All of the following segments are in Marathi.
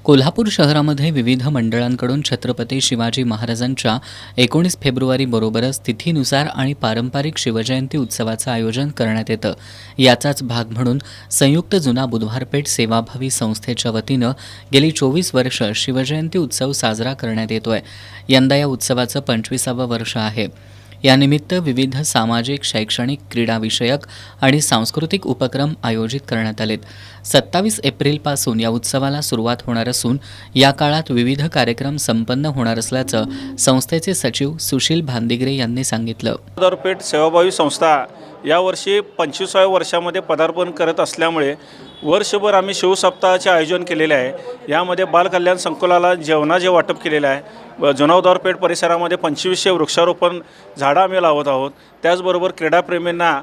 कोल्हापूर शहरामध्ये विविध मंडळांकडून छत्रपती शिवाजी महाराजांच्या 19 फेब्रुवारी बरोबरच तिथीनुसार आणि पारंपरिक शिवजयंती उत्सवाचं आयोजन करण्यात येतं। याचाच भाग म्हणून संयुक्त जुना बुधवारपेठ सेवाभावी संस्थेच्या वतीनं गेली 24 वर्ष शिवजयंती उत्सव साजरा करण्यात येतोय। यंदा या उत्सवाचं 25वं वर्ष आहे। यानिमित्त विविध सामाजिक, शैक्षणिक, क्रीडाविषयक आणि सांस्कृतिक उपक्रम आयोजित करण्यात आलेत। 27 एप्रिलपासून या उत्सवाला सुरुवात होणार असून या काळात विविध कार्यक्रम संपन्न होणार असल्याचं संस्थेचे सचिव सुशील भांदिगरे यांनी सांगितलं। बुधवारपेठ सेवाभावी संस्था यावर्षी 25व्या वर्षामध्ये पदार्पण करत असल्यामुळे वर्षभर आम्ही शिवसप्ताहाचे आयोजन केलेले आहे। यामध्ये बालकल्याण संकुलाला जेवणाचे वाटप केलेले आहे। जुना बुधवारपेठ परिसरामध्ये 2500 वृक्षारोपण झाडं आम्ही लावत आहोत। त्याचबरोबर क्रीडाप्रेमींना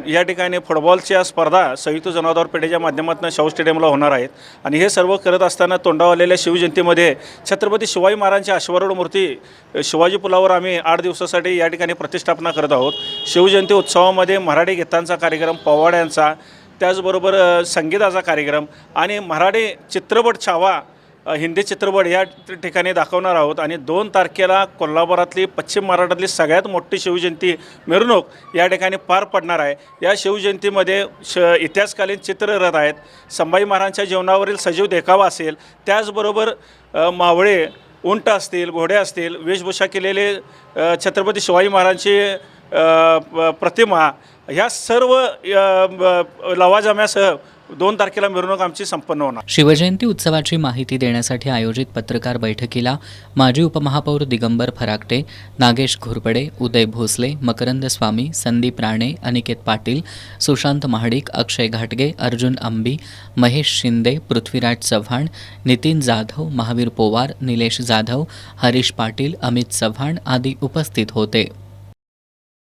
या ठिकाणी फुटबॉलच्या स्पर्धा संयुक्त जुना बुधवारपेठेच्या माध्यमातून शाहू स्टेडियमला होणार आहेत। आणि हे सर्व करत असताना तोंडावर आलेल्या शिवजयंतीमध्ये छत्रपती शिवाजी महाराजांची अश्वारूढ मूर्ती शिवाजी पुलावर आम्ही 8 दिवसासाठी या ठिकाणी प्रतिष्ठापना करत आहोत। शिवजयंती उत्सवामध्ये मराठी गीतांचा कार्यक्रम, पोवाड्यांचा, त्याचबरोबर संगीताचा कार्यक्रम आणि मराठी चित्रपट छावा हिंदी चित्रपट या ठिकाणी दाखवणार आहोत। आणि 2 तारखेला कोल्हापुरातली पश्चिम महाराष्ट्रातली सगळ्यात मोठी शिवजयंती मिरवणूक या ठिकाणी पार पडणार आहे। या शिवजयंतीमध्ये इतिहासकालीन चित्ररथ आहेत, संभाजी महाराजांच्या जीवनावरील सजीव देखावा असेल, त्याचबरोबर मावळे, उंट असतील, घोडे असतील, वेशभूषा केलेले छत्रपती शिवाजी महाराजांची प्रतिमा, ह्या सर्व लवाजम्यासह 2 तारखेला मिरवणूक आमची संपन्न होणार। शिवजयंती उत्सवाची माहिती देण्यासाठी आयोजित पत्रकार बैठकीला माजी उपमहापौर दिगंबर फराकटे, नागेश घोरपडे, उदय भोसले, मकरंद स्वामी, संदीप राणे, अनिकेत पाटील, सुशांत महाडिक, अक्षय घाटगे, अर्जुन अंबी, महेश शिंदे, पृथ्वीराज चव्हाण, नितीन जाधव, महावीर पोवार, निलेश जाधव, हरीश पाटील, अमित चव्हाण आदी उपस्थित होते।